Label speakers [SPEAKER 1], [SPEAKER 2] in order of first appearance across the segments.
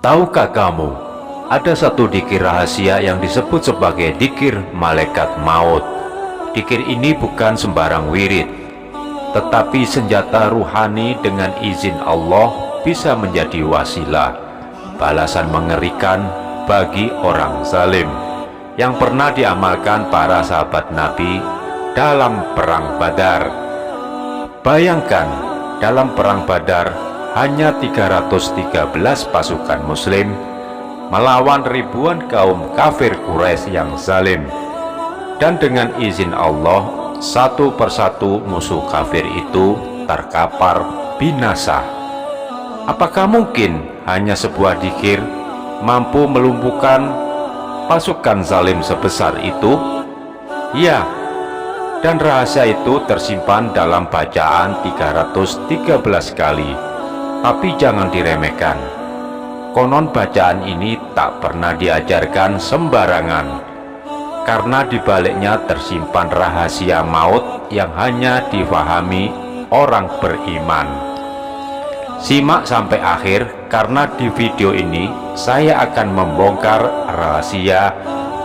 [SPEAKER 1] Tahukah kamu, ada satu dzikir rahasia yang disebut sebagai dzikir malaikat maut. Dzikir ini bukan sembarang wirid, tetapi senjata ruhani dengan izin Allah bisa menjadi wasilah, balasan mengerikan bagi orang zalim, yang pernah diamalkan para sahabat Nabi dalam perang Badar. Bayangkan, dalam perang Badar hanya 313 pasukan muslim melawan ribuan kaum kafir Quraisy yang zalim, dan dengan izin Allah satu persatu musuh kafir itu terkapar binasa. Apakah mungkin hanya sebuah dzikir mampu melumpuhkan pasukan zalim sebesar itu? Ya, dan rahasia itu tersimpan dalam bacaan 313 kali. Tapi jangan diremehkan. Konon bacaan ini tak pernah diajarkan sembarangan, karena di baliknya tersimpan rahasia maut yang hanya difahami orang beriman. Simak sampai akhir, karena di video ini saya akan membongkar rahasia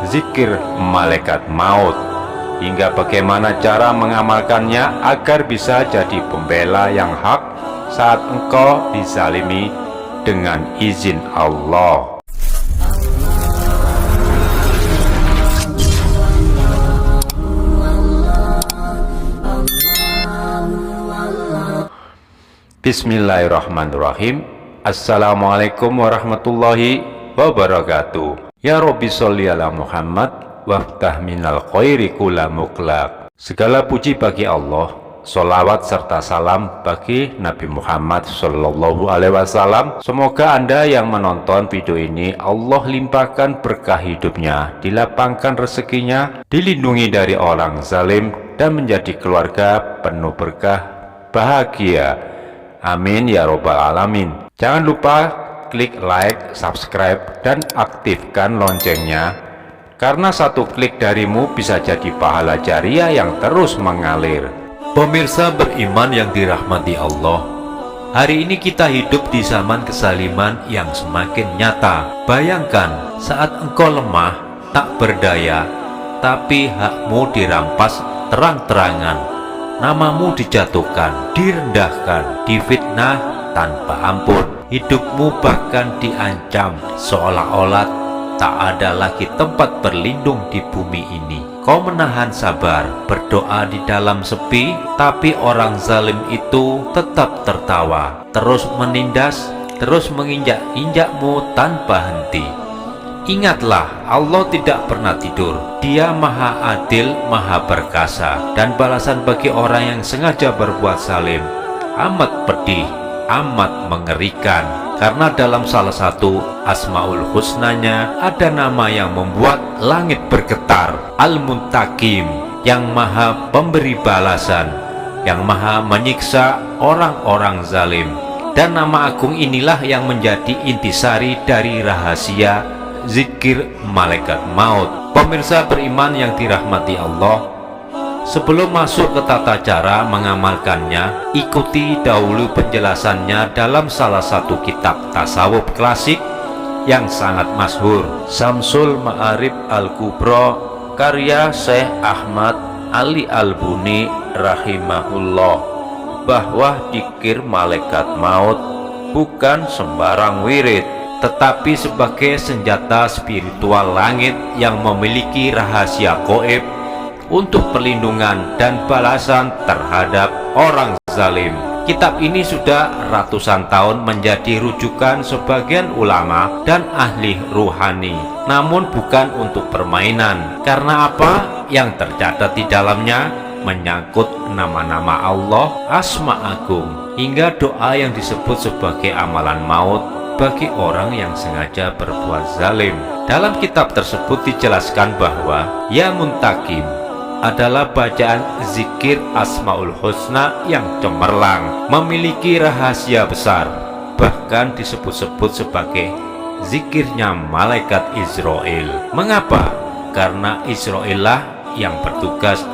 [SPEAKER 1] zikir malaikat maut, hingga bagaimana cara mengamalkannya agar bisa jadi pembela yang hak saat engkau dizalimi dengan izin Allah. Bismillahirrahmanirrahim. Assalamualaikum warahmatullahi wabarakatuh. Ya Rabbi sholli ala Muhammad waftah minal khairi kula muklak. Segala puji bagi Allah, sholawat serta salam bagi Nabi Muhammad Sallallahu Alaihi Wasallam. Semoga Anda yang menonton video ini Allah limpahkan berkah hidupnya, dilapangkan rezekinya, dilindungi dari orang zalim, dan menjadi keluarga penuh berkah bahagia. Amin ya robbal alamin. Jangan lupa klik like, subscribe, dan aktifkan loncengnya, karena satu klik darimu bisa jadi pahala jariah yang terus mengalir. Pemirsa beriman yang dirahmati Allah, hari ini kita hidup di zaman kezaliman yang semakin nyata. Bayangkan saat engkau lemah, tak berdaya, tapi hakmu dirampas terang-terangan, namamu dijatuhkan, direndahkan, difitnah tanpa ampun, hidupmu bahkan diancam, seolah-olah tak ada lagi tempat berlindung di bumi ini. Kau menahan sabar, berdoa di dalam sepi, tapi orang zalim itu tetap tertawa, terus menindas, terus menginjak-injakmu tanpa henti. Ingatlah, Allah tidak pernah tidur. Dia maha adil, maha perkasa, dan balasan bagi orang yang sengaja berbuat zalim amat pedih, amat mengerikan. Karena dalam salah satu Asmaul Husnanya ada nama yang membuat langit bergetar, Al-Muntakim, yang maha pemberi balasan, yang maha menyiksa orang-orang zalim. Dan nama agung inilah yang menjadi intisari dari rahasia zikir malaikat maut. Pemirsa beriman yang dirahmati Allah, sebelum masuk ke tata cara mengamalkannya, ikuti dahulu penjelasannya dalam salah satu kitab tasawuf klasik yang sangat masyhur, Syamsul Ma'arif Al-Kubra, karya Syekh Ahmad Ali Al-Buni rahimahullah, bahwa dzikir malaikat maut bukan sembarang wirid, tetapi sebagai senjata spiritual langit yang memiliki rahasia gaib untuk perlindungan dan balasan terhadap orang zalim. Kitab ini sudah ratusan tahun menjadi rujukan sebagian ulama dan ahli ruhani, namun bukan untuk permainan. Karena apa? Yang tercatat di dalamnya menyangkut nama-nama Allah, asma agung, hingga doa yang disebut sebagai amalan maut bagi orang yang sengaja berbuat zalim. Dalam kitab tersebut dijelaskan bahwa Ya Muntakim adalah bacaan zikir Asmaul Husna yang cemerlang, memiliki rahasia besar, bahkan disebut-sebut sebagai zikirnya malaikat Israel. Mengapa? Karena Israel lah yang bertugas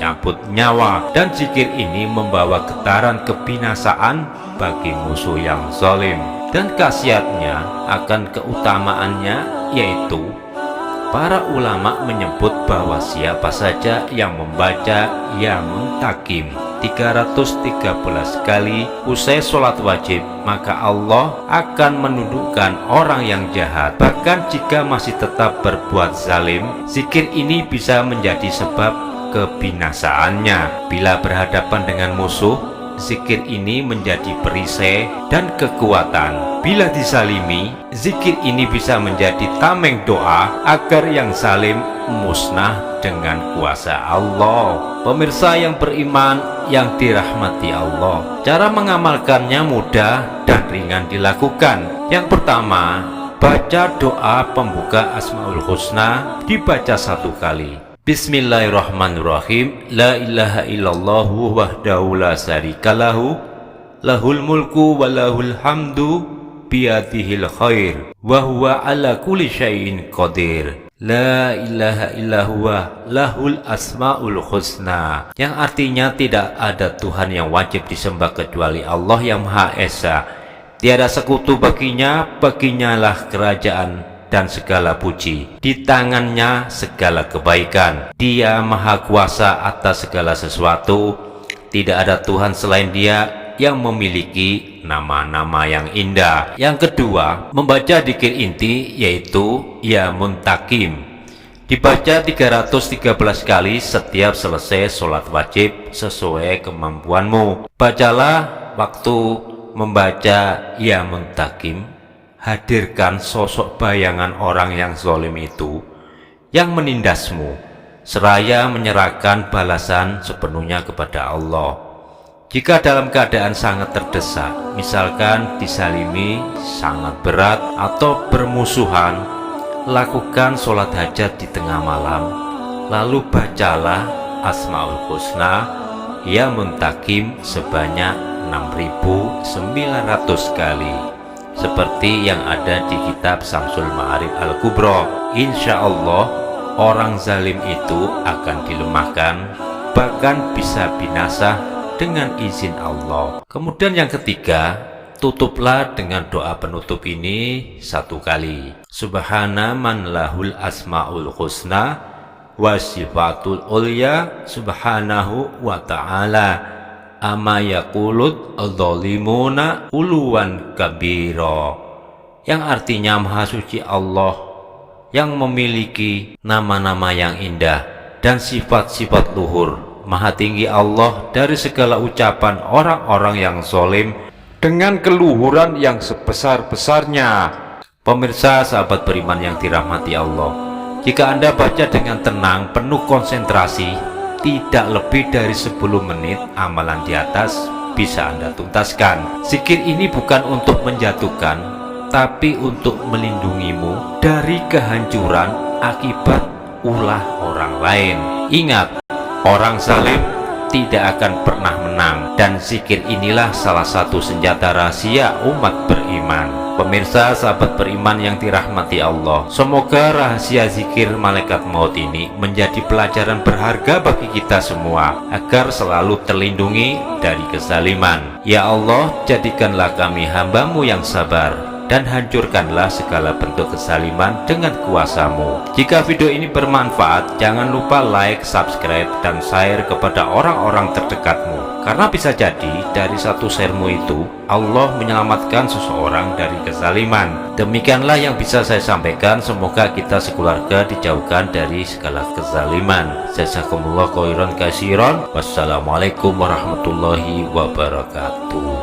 [SPEAKER 1] mencabut nyawa, dan zikir ini membawa getaran kebinasaan bagi musuh yang zalim. dan khasiatnya akan keutamaannya, yaitu para ulama menyebut bahwa siapa saja yang membaca ya muntakim 313 kali usai sholat wajib, maka Allah akan menundukkan orang yang jahat. Bahkan jika masih tetap berbuat zalim, zikir ini bisa menjadi sebab kebinasaannya. Bila berhadapan dengan musuh, zikir ini menjadi perisai dan kekuatan. Bila disalimi, zikir ini bisa menjadi tameng doa agar yang zalim musnah dengan kuasa Allah. Pemirsa yang beriman yang dirahmati Allah, cara mengamalkannya mudah dan ringan dilakukan. Yang pertama, baca doa pembuka Asmaul Husna dibaca 1 kali. Bismillahirrahmanirrahim. La ilaha illallahu wahdahu la syarikalahu, lahul mulku wa lahul hamdu biyadihil khair wa huwa ala kulli syai'in qadir. La ilaha illallah lahul asmaul husna, yang artinya tidak ada Tuhan yang wajib disembah kecuali Allah yang Maha Esa. Tiada sekutu baginya, baginya lah kerajaan dan segala puji. Di tangannya segala kebaikan. Dia Maha Kuasa atas segala sesuatu. Tidak ada Tuhan selain Dia yang memiliki nama-nama yang indah. Yang kedua, membaca dzikir inti, yaitu ya muntakim. Dibaca 313 kali setiap selesai sholat wajib sesuai kemampuanmu. Bacalah waktu membaca ya muntakim, hadirkan sosok bayangan orang yang zalim itu yang menindasmu, seraya menyerahkan balasan sepenuhnya kepada Allah. Jika dalam keadaan sangat terdesak, misalkan disalimi sangat berat atau bermusuhan, lakukan sholat hajat di tengah malam, lalu bacalah Asmaul Husna ya muntakim sebanyak 6.900 kali, seperti yang ada di kitab Samsul Ma'arif Al-Kubra. Insya Allah orang zalim itu akan dilemahkan, bahkan bisa binasa dengan izin Allah. Kemudian yang ketiga, tutuplah dengan doa penutup ini 1 kali. Subhana man lahul asmaul husna wa sifatul ulya subhanahu wa ta'ala amma yaqulud adzalimuna uluwan kabira, yang artinya Maha Suci Allah yang memiliki nama-nama yang indah dan sifat-sifat luhur. Maha tinggi Allah dari segala ucapan orang-orang yang zalim dengan keluhuran yang sebesar-besarnya. Pemirsa sahabat beriman yang dirahmati Allah, jika Anda baca dengan tenang, penuh konsentrasi, tidak lebih dari 10 menit, amalan di atas bisa Anda tuntaskan. Zikir ini bukan untuk menjatuhkan, tapi untuk melindungimu dari kehancuran akibat ulah orang lain. Ingat, orang zalim tidak akan pernah menang, dan zikir inilah salah satu senjata rahasia umat beriman. Pemirsa sahabat beriman yang dirahmati Allah, semoga rahasia zikir malaikat maut ini menjadi pelajaran berharga bagi kita semua, agar selalu terlindungi dari kezaliman. Ya Allah, jadikanlah kami hamba-Mu yang sabar, dan hancurkanlah segala bentuk kezaliman dengan kuasa-Mu. Jika video ini bermanfaat, jangan lupa like, subscribe, dan share kepada orang-orang terdekatmu, karena bisa jadi dari satu share-mu itu Allah menyelamatkan seseorang dari kezaliman. Demikianlah yang bisa saya sampaikan. Semoga kita sekeluarga dijauhkan dari segala kezaliman. Jazakumullah khairan katsiran. Wassalamualaikum warahmatullahi wabarakatuh.